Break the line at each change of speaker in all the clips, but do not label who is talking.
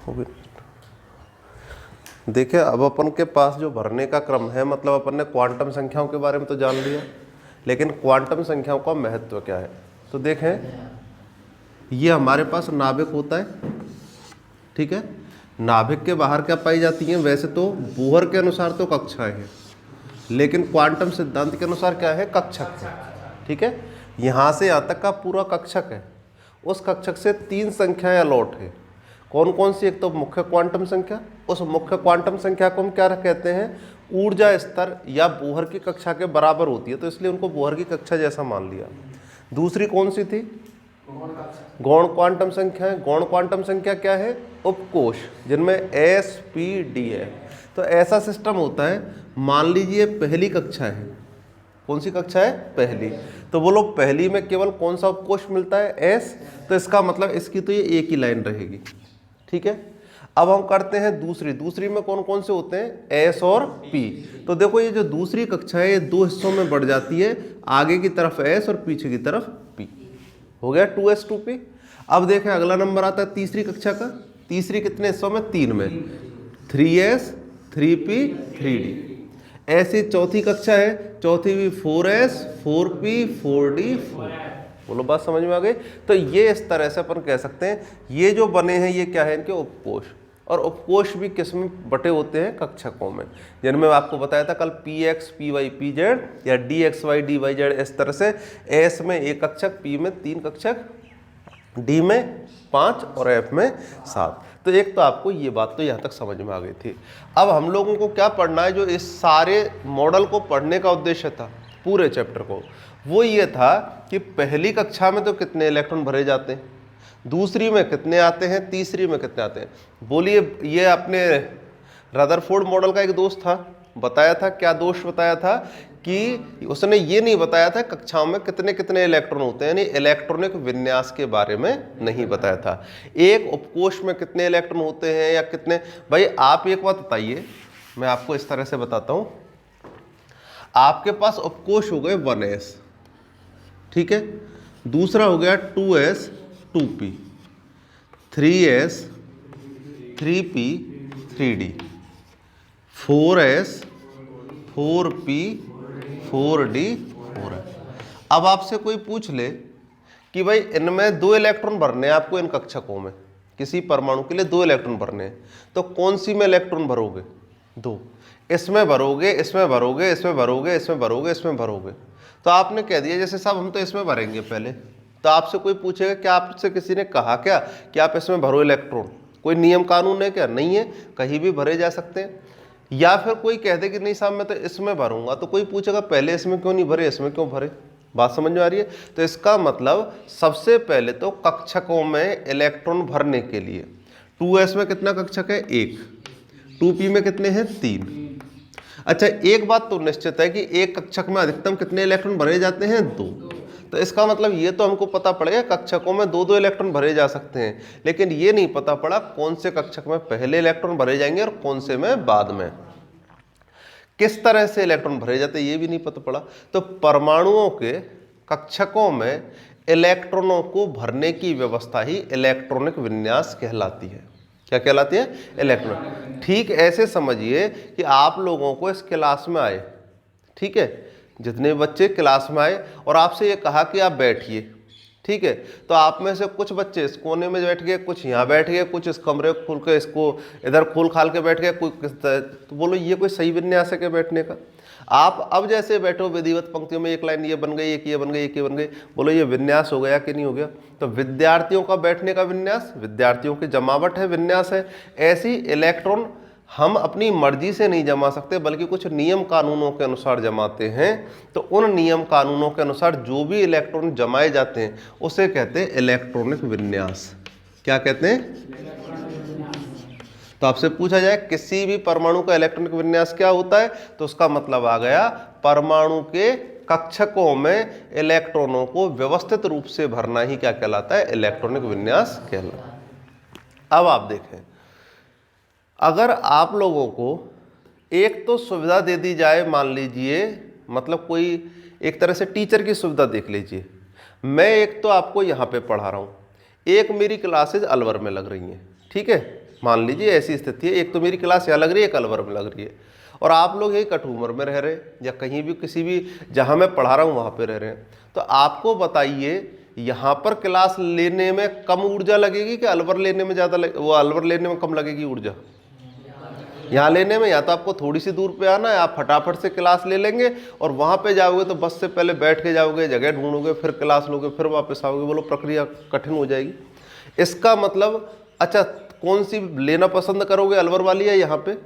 हो गई। देखिए अब अपन के पास जो भरने का क्रम है, मतलब अपन ने क्वांटम संख्याओं के बारे में तो जान लिया, लेकिन क्वांटम संख्याओं का महत्व क्या है। तो देखें ये हमारे पास नाभिक होता है, ठीक है। नाभिक के बाहर क्या पाई जाती हैं, वैसे तो बोहर के अनुसार तो कक्षाएं हैं, लेकिन क्वांटम सिद्धांत के अनुसार क्या है, कक्षक है, ठीक है। यहाँ से यहाँ तक का पूरा कक्षक है, उस कक्षक से 3 संख्याएं अलॉट है। कौन कौन सी, एक तो मुख्य क्वांटम संख्या, उस मुख्य क्वांटम संख्या को हम क्या कहते हैं, ऊर्जा स्तर या बोहर की कक्षा के बराबर होती है, तो इसलिए उनको बोहर की कक्षा जैसा मान लिया। दूसरी कौन सी थी, गौण क्वांटम संख्या है। गौण क्वांटम संख्या क्या है, उपकोष, जिनमें एस पी डी है। तो ऐसा सिस्टम होता है, मान लीजिए पहली कक्षा है, कौन सी कक्षा है, पहली, तो बोलो पहली में केवल कौन सा उपकोष मिलता है, एस, तो इसका मतलब इसकी तो ये एक ही लाइन रहेगी, ठीक है। अब हम करते हैं दूसरी में कौन कौन से होते हैं, एस और पी। तो देखो ये जो दूसरी कक्षा है ये 2 हिस्सों में बढ़ जाती है, आगे की तरफ एस और पीछे की तरफ पी, हो गया 2s 2p। अब देखें अगला नंबर आता है तीसरी कक्षा का, तीसरी कितने हिस्सों में, 3 में, 3s 3p 3d। ऐसी चौथी कक्षा है, चौथी भी 4s 4p 4d 4। बोलो बात समझ में आ गई। तो ये इस तरह से अपन कह सकते हैं ये जो बने हैं ये क्या है, इनके उपकोष। और उपकोष भी किस में बटे होते हैं, कक्षकों में, जिनमें आपको बताया था कल px py pz या dxy dyz, इस तरह से s में 1 कक्षक, p में 3 कक्षक, d में 5 और f में 7। तो एक तो आपको ये बात तो यहाँ तक समझ में आ गई थी। अब हम लोगों को क्या पढ़ना है, जो इस सारे मॉडल को पढ़ने का उद्देश्य था पूरे चैप्टर को, वो ये था कि पहली कक्षा में तो कितने इलेक्ट्रॉन भरे जाते हैं, दूसरी में कितने आते हैं, तीसरी में कितने आते हैं। बोलिए ये अपने रदरफोर्ड मॉडल का एक दोस्त था, बताया था, क्या दोष बताया था कि उसने ये नहीं बताया था कक्षाओं में कितने कितने इलेक्ट्रॉन होते हैं, यानी इलेक्ट्रॉनिक विन्यास के बारे में नहीं बताया था। एक उपकोष में कितने इलेक्ट्रॉन होते हैं या कितने, भाई आप एक बात बताइए, मैं आपको इस तरह से बताता हूँ। आपके पास उपकोष हो गए 1s, ठीक है, दूसरा हो गया 2s 2p, 3s 3p 3d, 4s 4p 4d 4 है। अब आपसे कोई पूछ ले कि भाई इनमें 2 इलेक्ट्रॉन भरने हैं आपको, इन कक्षकों में किसी परमाणु के लिए 2 इलेक्ट्रॉन भरने हैं, तो कौन सी में इलेक्ट्रॉन भरोगे, 2, इसमें भरोगे, इसमें भरोगे, इसमें भरोगे, इसमें भरोगे, इसमें भरोगे। तो आपने कह दिया जैसे साहब हम तो इसमें भरेंगे पहले, तो आपसे कोई पूछेगा क्या आपसे किसी ने कहा क्या कि आप इसमें भरो इलेक्ट्रॉन, कोई नियम कानून है क्या, नहीं है, कहीं भी भरे जा सकते हैं। या फिर कोई कह दे कि नहीं साहब मैं तो इसमें भरूंगा, तो कोई पूछेगा पहले इसमें क्यों नहीं भरे, इसमें क्यों भरे। बात समझ में आ रही है। तो इसका मतलब सबसे पहले तो कक्षकों में इलेक्ट्रॉन भरने के लिए 2s में कितना कक्षक है, 1, 2p में कितने हैं, 3। अच्छा एक बात तो निश्चित है कि एक कक्षक में अधिकतम कितने इलेक्ट्रॉन भरे जाते हैं, 2। तो इसका मतलब ये तो हमको पता पड़ेगा कक्षकों में 2-2 इलेक्ट्रॉन भरे जा सकते हैं, लेकिन ये नहीं पता पड़ा कौन से कक्षक में पहले इलेक्ट्रॉन भरे जाएंगे और कौन से में बाद में, किस तरह से इलेक्ट्रॉन भरे जाते हैं ये भी नहीं पता पड़ा। तो परमाणुओं के कक्षकों में इलेक्ट्रॉनों को भरने की व्यवस्था ही इलेक्ट्रॉनिक विन्यास कहलाती है। क्या कहलाती है, इलेक्ट्रॉनिक। ठीक ऐसे समझिए कि आप लोगों को इस क्लास में आए, ठीक है, जितने बच्चे क्लास में आए और आपसे ये कहा कि आप बैठिए, ठीक है, तो आप में से कुछ बच्चे इस कोने में बैठ गए, कुछ यहाँ बैठ गए, कुछ इस कमरे को खोल के इसको इधर खोल खाल के बैठ गए, तो बोलो ये कोई सही विन्यास है क्या बैठने का। आप अब जैसे बैठो विधिवत पंक्तियों में, एक लाइन ये बन गई, एक ये बन गई, एक ये बन गई, बोलो ये विन्यास हो गया कि नहीं हो गया। तो विद्यार्थियों का बैठने का विन्यास, विद्यार्थियों की जमावट है, विन्यास है। ऐसी इलेक्ट्रॉन हम अपनी मर्जी से नहीं जमा सकते, बल्कि कुछ नियम कानूनों के अनुसार जमाते हैं। तो उन नियम कानूनों के अनुसार जो भी इलेक्ट्रॉन जमाए जाते हैं उसे कहते हैं इलेक्ट्रॉनिक विन्यास। क्या कहते हैं। तो आपसे पूछा जाए किसी भी परमाणु का इलेक्ट्रॉनिक विन्यास क्या होता है, तो उसका मतलब आ गया परमाणु के कक्षकों में इलेक्ट्रॉनों को व्यवस्थित रूप से भरना ही क्या कहलाता है, इलेक्ट्रॉनिक विन्यास कहलाता है। अब आप देखें, अगर आप लोगों को एक तो सुविधा दे दी जाए, मान लीजिए मतलब कोई एक तरह से टीचर की सुविधा देख लीजिए, मैं एक तो आपको यहाँ पे पढ़ा रहा हूँ, एक मेरी क्लासेज अलवर में लग रही हैं, ठीक है, मान लीजिए ऐसी स्थिति है, एक तो मेरी क्लास यहाँ लग रही है, एक अलवर में लग रही है, और आप लोग यही कठूमर में रह रहे हैं या कहीं भी किसी भी जहाँ मैं पढ़ा रहा हूँ वहाँ पे रह रहे हैं, तो आपको बताइए यहाँ पर क्लास लेने में कम ऊर्जा लगेगी कि अलवर लेने में ज़्यादा वो अलवर लेने में कम लगेगी ऊर्जा? यहाँ लेने में या तो आपको थोड़ी सी दूर पे आना है, आप फटाफट से क्लास ले लेंगे, और वहाँ पे जाओगे तो बस से पहले बैठ के जाओगे, जगह ढूंढोगे, फिर क्लास लोगे, फिर वापस आओगे, बोलो प्रक्रिया कठिन हो जाएगी। इसका मतलब अच्छा कौन सी लेना पसंद करोगे, अलवर वाली या यहाँ पे?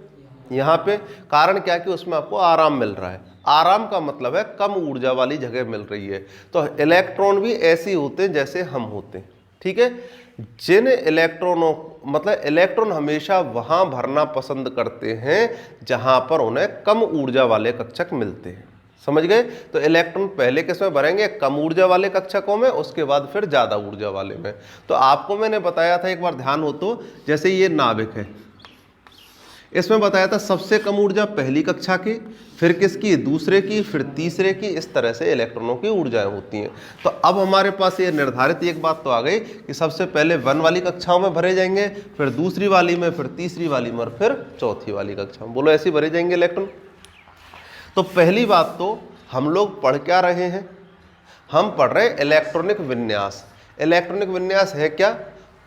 यहाँ पे। कारण क्या कि उसमें आपको आराम मिल रहा है। आराम का मतलब है कम ऊर्जा वाली जगह मिल रही है। तो इलेक्ट्रॉन भी ऐसे होते हैं जैसे हम होते हैं, ठीक है। जिन इलेक्ट्रॉनों मतलब इलेक्ट्रॉन हमेशा वहां भरना पसंद करते हैं जहां पर उन्हें कम ऊर्जा वाले कक्षक मिलते हैं, समझ गए। तो इलेक्ट्रॉन पहले किस में भरेंगे? कम ऊर्जा वाले कक्षकों में, उसके बाद फिर ज्यादा ऊर्जा वाले में। तो आपको मैंने बताया था, एक बार ध्यान हो तो, जैसे ये नाभिक है, इसमें बताया था सबसे कम ऊर्जा पहली कक्षा की, फिर किसकी? दूसरे की, फिर तीसरे की। इस तरह से इलेक्ट्रॉनों की ऊर्जाएं होती हैं। तो अब हमारे पास ये निर्धारित एक बात तो आ गई कि सबसे पहले 1 वाली कक्षाओं में भरे जाएंगे, फिर दूसरी वाली में, फिर तीसरी वाली में, और फिर चौथी वाली कक्षा में। बोलो ऐसे भरे जाएंगे इलेक्ट्रॉन। तो पहली बात तो हम लोग पढ़ क्या रहे हैं? हम पढ़ रहे इलेक्ट्रॉनिक विन्यास। इलेक्ट्रॉनिक विन्यास है क्या?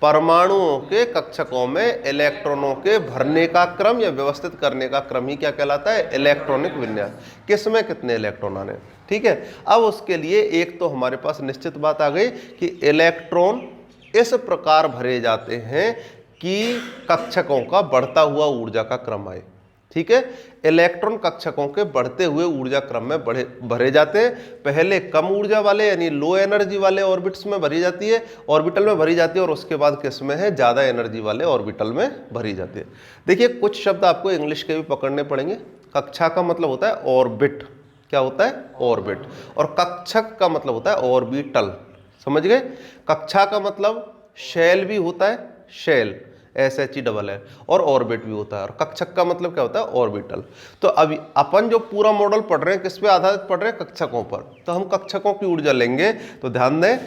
परमाणुओं के कक्षकों में इलेक्ट्रॉनों के भरने का क्रम या व्यवस्थित करने का क्रम ही क्या कहलाता है? इलेक्ट्रॉनिक विन्यास। किसमें कितने इलेक्ट्रॉन आने, ठीक है। अब उसके लिए एक तो हमारे पास निश्चित बात आ गई कि इलेक्ट्रॉन इस प्रकार भरे जाते हैं कि कक्षकों का बढ़ता हुआ ऊर्जा का क्रम आए, ठीक है। इलेक्ट्रॉन कक्षकों के बढ़ते हुए ऊर्जा क्रम में भरे जाते हैं। पहले कम ऊर्जा वाले यानी लो एनर्जी वाले ऑर्बिट्स में भरी जाती है, ऑर्बिटल में भरी जाती है, और उसके बाद किस में है? ज्यादा एनर्जी वाले ऑर्बिटल में भरी जाती है। देखिए कुछ शब्द आपको इंग्लिश के भी पकड़ने पड़ेंगे। कक्षा का मतलब होता है ऑर्बिट। क्या होता है? ऑर्बिट। और कक्षक का मतलब होता है ऑर्बिटल, समझ गए। कक्षा का मतलब शेल भी होता है, शेल SHELL, और ऑर्बिट भी होता है। और कक्षक का मतलब क्या होता है? ऑर्बिटल। तो अभी अपन जो पूरा मॉडल पढ़ रहे हैं किस पे आधारित पढ़ रहे हैं? कक्षकों पर। तो हम कक्षकों की ऊर्जा लेंगे। तो ध्यान दें,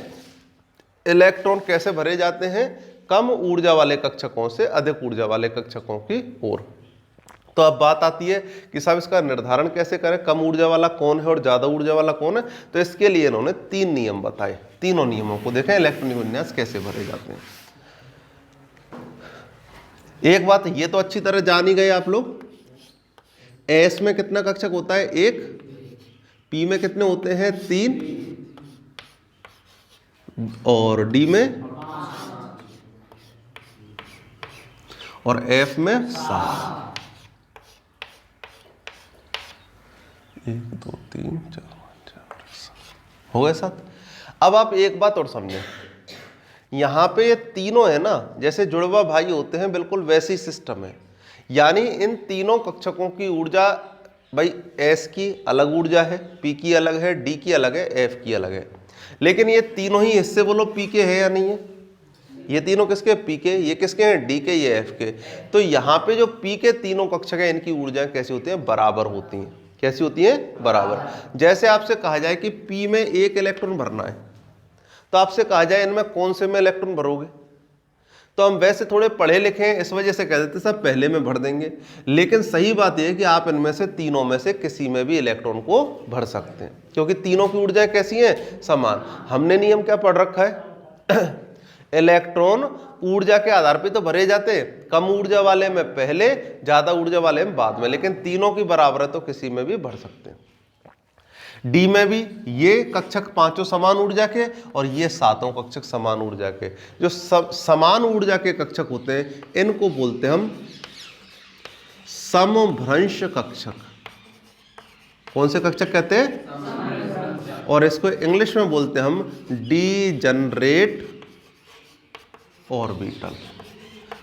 इलेक्ट्रॉन कैसे भरे जाते हैं? कम ऊर्जा वाले कक्षकों से अधिक ऊर्जा वाले कक्षकों की ओर। तो अब बात आती है कि साहब इसका निर्धारण कैसे करें, कम ऊर्जा वाला कौन है और ज्यादा ऊर्जा वाला कौन है। तो इसके लिए इन्होंने 3 नियम बताए। तीनों नियमों को देखें इलेक्ट्रॉनिक विन्यास कैसे भरे जाते हैं। एक बात ये तो अच्छी तरह जान ही गए आप लोग, एस में कितना कक्षक होता है? 1। पी में कितने होते हैं? 3। और डी में, और एफ में 7। 1 2 3 4 5 6 हो गए 7। अब आप एक बात और समझें, यहां पे ये तीनों है ना, जैसे जुड़वा भाई होते हैं, बिल्कुल वैसी सिस्टम है। यानी इन तीनों कक्षकों की ऊर्जा, भाई एस की अलग ऊर्जा है, पी की अलग है, डी की अलग है, एफ की अलग है। लेकिन ये तीनों ही हिस्से बोलो पी के है या नहीं है? ये तीनों किसके? पी के। ये किसके हैं? डी के, ये एफ के। तो यहाँ पे जो पी के तीनों कक्षक है, इनकी ऊर्जाएं कैसी होती हैं? बराबर होती हैं। कैसी होती हैं? बराबर। जैसे आपसे कहा जाए कि पी में 1 इलेक्ट्रॉन भरना है, तो आपसे कहा जाए इनमें कौन से में इलेक्ट्रॉन भरोगे, तो हम वैसे थोड़े पढ़े लिखे हैं इस वजह से कह देते सब पहले में भर देंगे। लेकिन सही बात यह है कि आप इनमें से तीनों में से किसी में भी इलेक्ट्रॉन को भर सकते हैं, क्योंकि तीनों की ऊर्जाएं कैसी हैं? समान। हमने नियम क्या पढ़ रखा है? इलेक्ट्रॉन ऊर्जा के आधार पर तो भरे जाते हैं, कम ऊर्जा वाले में पहले, ज्यादा ऊर्जा वाले में बाद में, लेकिन तीनों की बराबर है तो किसी में भी भर सकते हैं। डी में भी ये कक्षक 5 समान ऊर्जा के और ये 7 कक्षक समान ऊर्जा के। जो समान ऊर्जा के कक्षक होते हैं इनको बोलते हम समभ्रंश कक्षक। कौन से कक्षक कहते हैं? और इसको इंग्लिश में बोलते हम डीजनरेट ऑर्बिटल।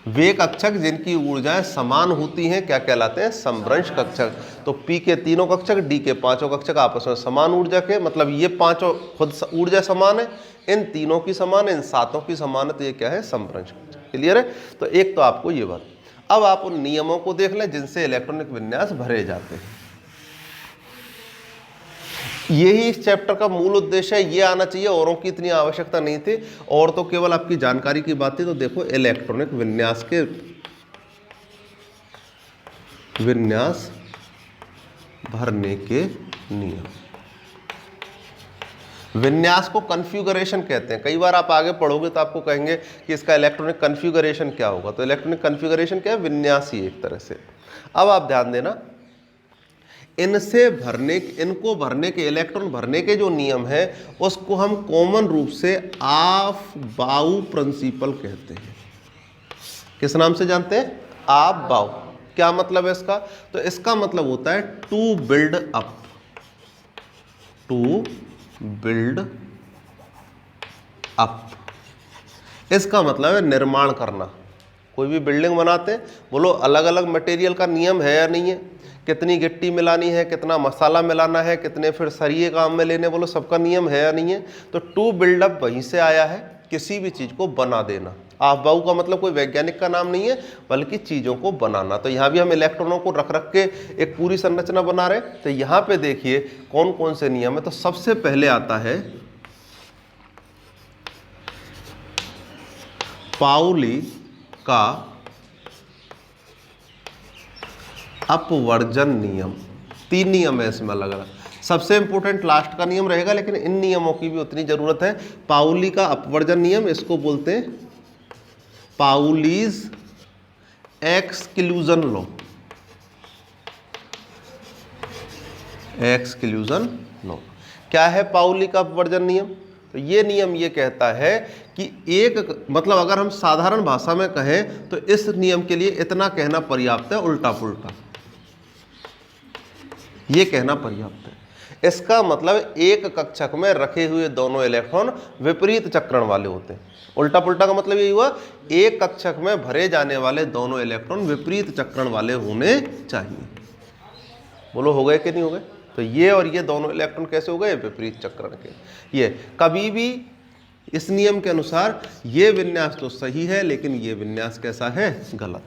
वे कक्षक जिनकी ऊर्जाएं समान होती हैं क्या कहलाते हैं? समभ्रंश कक्षक। तो पी के तीनों कक्षक, डी के 5 कक्षक आपस में समान ऊर्जा के, मतलब ये 5 खुद ऊर्जा समान है, इन तीनों की समान है, इन 7 की समान है, तो ये क्या है? समभ्रंश कक्षक। क्लियर है? तो एक तो आपको ये बात। अब आप उन नियमों को देख लें जिनसे इलेक्ट्रॉनिक विन्यास भरे जाते हैं। यही इस चैप्टर का मूल उद्देश्य है, ये आना चाहिए, औरों की इतनी आवश्यकता नहीं थी, और तो केवल आपकी जानकारी की बात थी। तो देखो इलेक्ट्रॉनिक विन्यास के विन्यास भरने के नियम। विन्यास को कन्फ्यूगरेशन कहते हैं। कई बार आप आगे पढ़ोगे तो आपको कहेंगे कि इसका इलेक्ट्रॉनिक कन्फ्यूगरेशन क्या होगा, तो इलेक्ट्रॉनिक कन्फ्यूगरेशन क्या है, विन्यास ही एक तरह से। अब आप ध्यान देना, इनको भरने के, इलेक्ट्रॉन भरने के जो नियम है उसको हम कॉमन रूप से ऑफ बाउ प्रिंसिपल कहते हैं। किस नाम से जानते हैं, ऑफ बाउ। क्या मतलब है इसका, तो इसका मतलब होता है to build up, to build up. इसका मतलब है निर्माण करना। कोई भी बिल्डिंग बनाते हैं, बोलो अलग अलग मटेरियल का नियम है या नहीं है, कितनी गिट्टी मिलानी है, कितना मसाला मिलाना है, कितने फिर सरिये काम में लेने, बोलो सबका नियम है या नहीं है। तो टू बिल्ड अप वहीं से आया है, किसी भी चीज को बना देना। ऑफ-बाउ का मतलब कोई वैज्ञानिक का नाम नहीं है, बल्कि चीजों को बनाना। तो यहाँ भी हम इलेक्ट्रॉनों को रख रख के एक पूरी संरचना बना रहे। तो यहाँ पे देखिए कौन कौन से नियम है। तो सबसे पहले आता है पाउली का अपवर्जन नियम। 3 नियम है इसमें अलग अलग, सबसे इंपॉर्टेंट लास्ट का नियम रहेगा, लेकिन इन नियमों की भी उतनी जरूरत है। पाउली का अपवर्जन नियम, इसको बोलते हैं Pauli's exclusion law. Exclusion law क्या है, पाउली का अपवर्जन नियम। तो ये नियम ये कहता है कि एक, मतलब अगर हम साधारण भाषा में कहें तो इस नियम के लिए इतना कहना पर्याप्त है, उल्टा पुल्टा ये कहना पर्याप्त है। इसका मतलब एक कक्षक में रखे हुए दोनों इलेक्ट्रॉन विपरीत चक्रण वाले होते हैं। उल्टा पुल्टा का मतलब यही हुआ, एक कक्षक में भरे जाने वाले दोनों इलेक्ट्रॉन विपरीत चक्रण वाले होने चाहिए। बोलो हो गए कि नहीं हो गए। तो ये और ये दोनों इलेक्ट्रॉन कैसे हो गए, विपरीत चक्रण के। ये कभी भी इस नियम के अनुसार ये विन्यास तो सही है, लेकिन ये विन्यास कैसा है, गलत।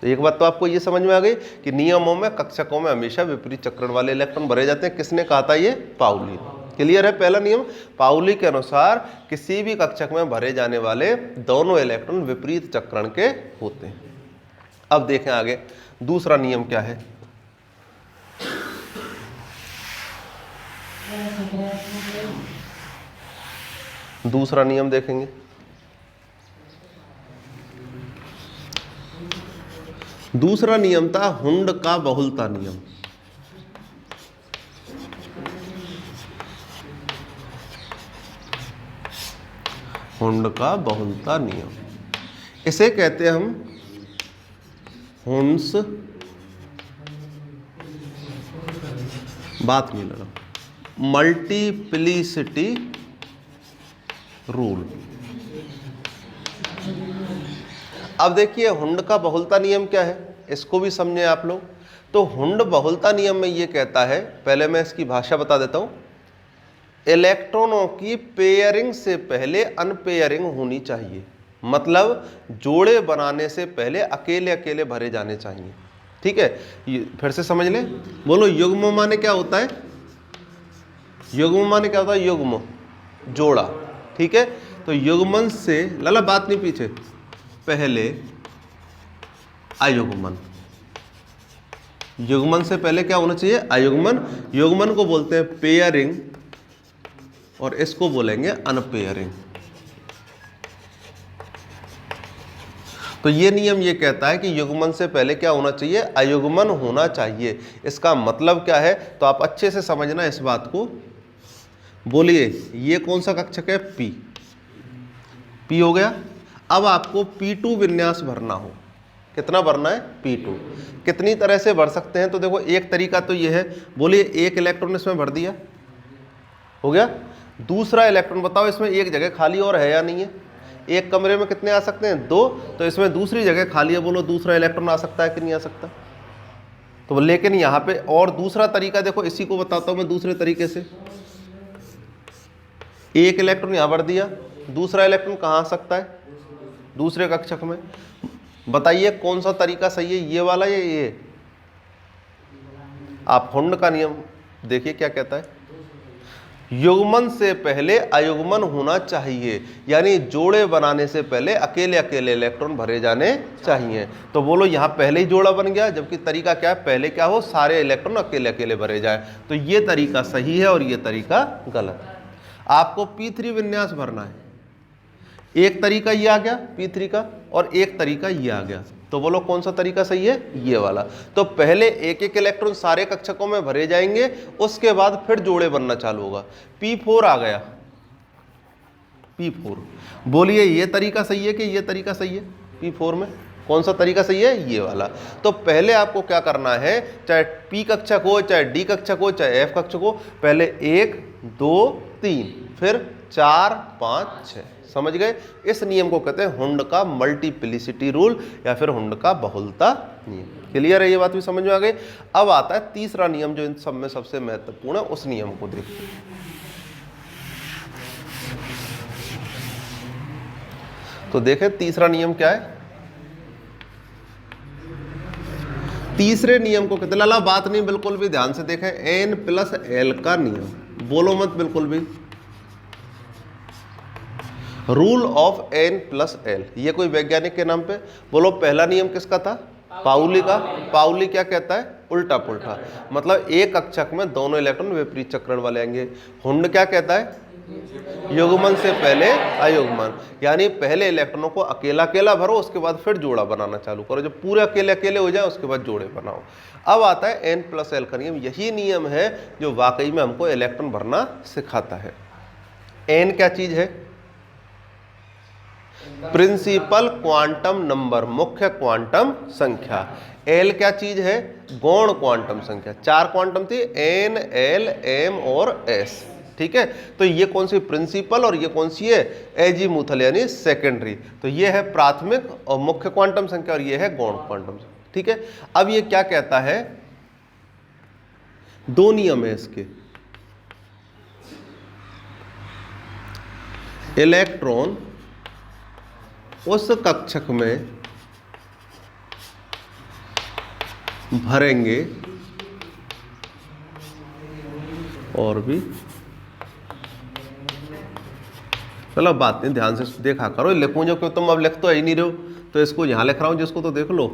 तो एक बात तो आपको ये समझ में आ गई कि नियमों में, कक्षकों में हमेशा विपरीत चक्रण वाले इलेक्ट्रॉन भरे जाते हैं। किसने कहा था, ये पाउली। क्लियर है पहला नियम। पाउली के अनुसार किसी भी कक्षक में भरे जाने वाले दोनों इलेक्ट्रॉन विपरीत चक्रण के होते हैं। अब देखें आगे दूसरा नियम क्या है। दूसरा नियम देखेंगे, दूसरा नियम था हुंड का बहुलता नियम। हुंड का बहुलता नियम, इसे कहते हैं हम हुंड्स, बात नहीं लगा, मल्टीप्लिसिटी रूल। अब देखिए हुंड का बहुलता नियम क्या है, इसको भी समझे आप लोग। तो हुंड बहुलता नियम में ये कहता है, पहले मैं इसकी भाषा बता देता हूं, इलेक्ट्रॉनों की पेयरिंग से पहले अनपेयरिंग होनी चाहिए। मतलब जोड़े बनाने से पहले अकेले अकेले भरे जाने चाहिए। ठीक है, फिर से समझ ले। बोलो युग्म माने क्या होता है, युग्म माने क्या होता है, युग्म जोड़ा। ठीक है, तो युग्मन से, लाला बात नहीं पीछे, पहले अयुग्मन। युग्मन से पहले क्या होना चाहिए, अयुग्मन। युग्मन को बोलते हैं पेयरिंग और इसको बोलेंगे अनपेयरिंग। तो ये नियम ये कहता है कि युग्मन से पहले क्या होना चाहिए, अयुग्मन होना चाहिए। इसका मतलब क्या है, तो आप अच्छे से समझना इस बात को। बोलिए ये कौन सा कक्षक है, पी। पी हो गया। अब आपको P2 विन्यास भरना हो, कितना भरना है, P2। कितनी तरह से भर सकते हैं, तो देखो एक तरीका तो ये है, बोलिए एक इलेक्ट्रॉन इसमें भर दिया, हो गया। दूसरा इलेक्ट्रॉन बताओ इसमें एक जगह खाली और है या नहीं है। एक कमरे में कितने आ सकते हैं, 2। तो इसमें दूसरी जगह खाली है, बोलो दूसरा इलेक्ट्रॉन आ सकता है कि नहीं आ सकता। तो लेकिन यहाँ पे और दूसरा तरीका देखो, इसी को बताता हूँ मैं दूसरे तरीके से। एक इलेक्ट्रॉन यहाँ भर दिया, दूसरा इलेक्ट्रॉन कहाँ आ सकता है, दूसरे कक्षक में। बताइए कौन सा तरीका सही है, ये वाला या ये। आप हुंड का नियम देखिए क्या कहता है। युग्मन से पहले अयुग्मन होना चाहिए, यानी जोड़े बनाने से पहले अकेले अकेले इलेक्ट्रॉन भरे जाने चाहिए। तो बोलो यहाँ पहले ही जोड़ा बन गया, जबकि तरीका क्या है, पहले क्या हो, सारे इलेक्ट्रॉन अकेले अकेले भरे जाए। तो ये तरीका सही है और ये तरीका गलत है। आपको P3 विन्यास भरना है, एक तरीका ये आ गया P3 का और एक तरीका ये आ गया। तो बोलो कौन सा तरीका सही है, ये वाला। तो पहले एक एक इलेक्ट्रॉन सारे कक्षकों में भरे जाएंगे, उसके बाद फिर जोड़े बनना चालू होगा। P4 आ गया, P4। बोलिए ये तरीका सही है कि ये तरीका सही है? P4 में कौन सा तरीका सही है, ये वाला। तो पहले आपको क्या करना है, चाहे P कक्षक हो, चाहे D कक्षक हो, चाहे F कक्षक हो, पहले 1 2 3 फिर 4 5 6, समझ गए? इस नियम को कहते हैं हुंड का मल्टीप्लिसिटी रूल या फिर हुंड का बहुलता नियम। क्लियर है, ये बात भी समझ में आ गई। अब आता है तीसरा नियम जो इन सब में सबसे महत्वपूर्ण है, उस नियम को देखते हैं। तो देखें तीसरा नियम क्या है। तीसरे नियम को कहते हैं, लाला बात नहीं बिल्कुल भी ध्यान से देखें, N+L का नियम। बोलो मत बिल्कुल भी, रूल ऑफ N+L। ये कोई वैज्ञानिक के नाम पे। बोलो पहला नियम किसका था, पाउली का। पाउली क्या कहता है, उल्टा पुल्टा, मतलब एक कक्षक में दोनों इलेक्ट्रॉन विपरीत चक्रण वाले आएंगे। हुंड क्या कहता है, युग्मन से पहले अयुग्मन, यानी पहले इलेक्ट्रॉनों को अकेला अकेला भरो, उसके बाद फिर जोड़ा बनाना चालू करो। जब पूरे अकेले अकेले हो जाए उसके बाद जोड़े बनाओ। अब आता है N+L का नियम। यही नियम है जो वाकई में हमको इलेक्ट्रॉन भरना सिखाता है। N क्या चीज है, प्रिंसिपल क्वांटम नंबर, मुख्य क्वांटम संख्या। L क्या चीज है, गौण क्वांटम संख्या। 4 क्वांटम थी, N L M और S, ठीक है। तो ये कौन सी, प्रिंसिपल, और ये कौन सी है, एजीमुथल यानी सेकेंडरी। तो ये है प्राथमिक और मुख्य क्वांटम संख्या और ये है गौण क्वांटम संख्या, ठीक है। अब ये क्या कहता है, 2 नियम है इसके। इलेक्ट्रॉन उस कक्षक में भरेंगे और भी, चलो बात नहीं, ध्यान से देखा करो। लिखूं जो क्यों, तुम अब लिख तो ही नहीं रहे हो, तो इसको यहाँ लिख रहा हूँ, जिसको तो देख लो।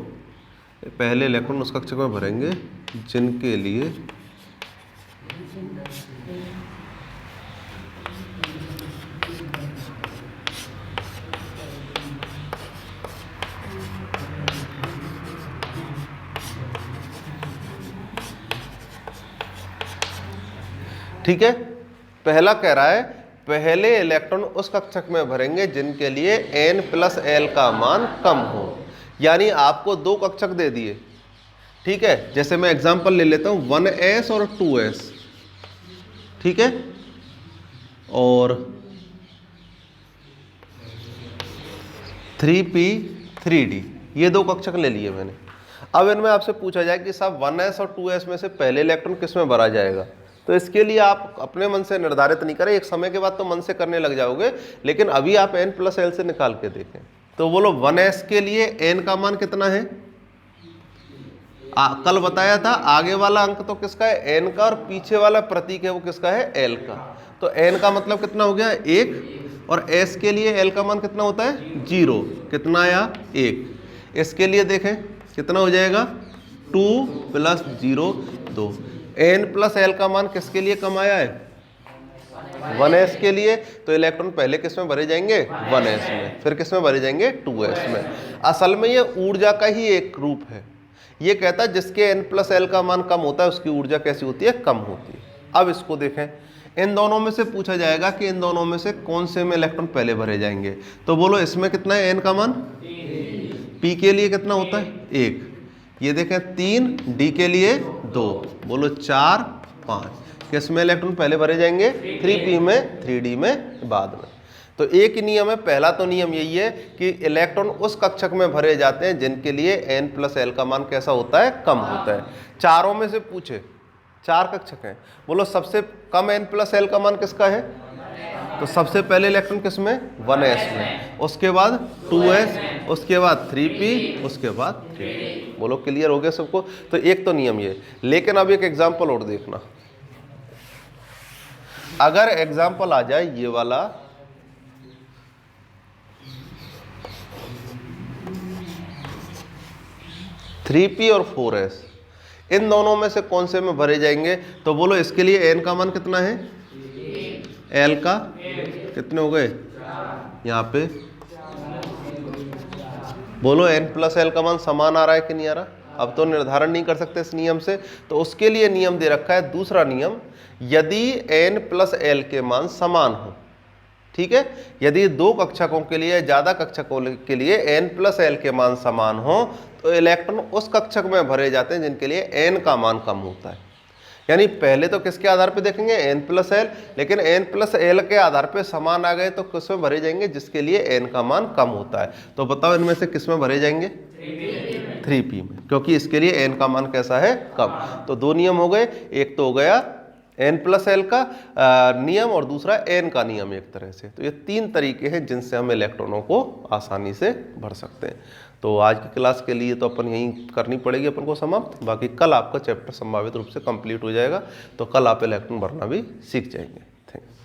पहले इलेक्ट्रॉन उस कक्षक में भरेंगे जिनके लिए ठीक है। पहला कह रहा है पहले इलेक्ट्रॉन उस कक्षक में भरेंगे जिनके लिए N+L का मान कम हो। यानी आपको 2 कक्षक दे दिए, ठीक है। जैसे मैं एग्जांपल ले लेता हूं, 1s और 2s, ठीक है, और 3p 3d, ये 2 कक्षक ले लिए मैंने। अब इनमें आपसे पूछा जाए कि साहब 1s और 2s में से पहले इलेक्ट्रॉन किस में भरा जाएगा, तो इसके लिए आप अपने मन से निर्धारित नहीं करें, एक समय के बाद तो मन से करने लग जाओगे, लेकिन अभी आप N+L से निकाल के देखें। तो बोलो 1s के लिए n का मान कितना है, कल बताया था, आगे वाला अंक तो किसका है, n का, और पीछे वाला प्रतीक है वो किसका है, l का। तो n का मतलब कितना हो गया, 1, और s के लिए l का मान कितना होता है, 0, कितना आया, 1। इसके लिए देखें कितना हो जाएगा, 2 + 0 2। N+L का मान किसके लिए कम आया है, 1s के लिए। तो इलेक्ट्रॉन पहले किस में भरे जाएंगे, 1s में, फिर किस में भरे जाएंगे, 2s में। असल में ये ऊर्जा का ही एक रूप है। ये कहता है जिसके N+L का मान कम होता है उसकी ऊर्जा कैसी होती है, कम होती है। अब इसको देखें, इन दोनों में से पूछा जाएगा कि इन दोनों में से कौन से में इलेक्ट्रॉन पहले भरे जाएंगे। तो बोलो इसमें कितना है, n का मान, p के लिए कितना होता है, 1, ये देखें 3, d के लिए 2, बोलो 4 5, किस में इलेक्ट्रॉन पहले भरे जाएंगे, 3p में, 3d में बाद में। तो एक ही नियम है। पहला तो नियम यही है कि इलेक्ट्रॉन उस कक्षक में भरे जाते हैं जिनके लिए N+L का मान कैसा होता है, कम होता है। चारों में से पूछे, 4 कक्षक हैं, बोलो सबसे कम N+L का मान किसका है, तो सबसे पहले इलेक्ट्रॉन किस में, 1s में, उसके बाद 2s, उसके बाद 3p, उसके बाद 3d। बोलो क्लियर हो गया सबको। तो एक तो नियम ये, लेकिन अब एक एग्जांपल और देखना। अगर एग्जाम्पल आ जाए ये वाला, थ्री पी और 4s, इन दोनों में से कौन से में भरे जाएंगे? तो बोलो इसके लिए n का मान कितना है? l का कितने हो गए यहाँ पे? बोलो n प्लस l का मान समान आ रहा है कि नहीं आ रहा? अब तो निर्धारण नहीं कर सकते इस नियम से, तो उसके लिए नियम दे रखा है दूसरा नियम, यदि n प्लस l के मान समान हो। ठीक है, यदि दो कक्षकों के लिए, ज्यादा कक्षकों के लिए n प्लस l के मान समान हो तो इलेक्ट्रॉन उस कक्षक में भरे जाते हैं जिनके लिए n का मान कम होता है। यानी पहले तो किसके आधार पे देखेंगे? n प्लस l, लेकिन n प्लस l के आधार पे समान आ गए तो किसमें भरे जाएंगे? जिसके लिए n का मान कम होता है। तो बताओ इनमें से किसमें भरे जाएंगे? 3p में, क्योंकि इसके लिए n का मान कैसा है? कम। तो दो नियम हो गए, एक तो हो गया n प्लस l का नियम और दूसरा n का नियम एक तरह से। तो ये तीन तरीके हैं जिनसे हम इलेक्ट्रॉनों को आसानी से भर सकते हैं। तो आज की क्लास के लिए तो अपन यहीं करनी पड़ेगी अपन को समाप्त। बाकी कल आपका चैप्टर संभावित रूप से कंप्लीट हो जाएगा, तो कल आप इलेक्ट्रॉन भरना भी सीख जाएंगे। Thank you.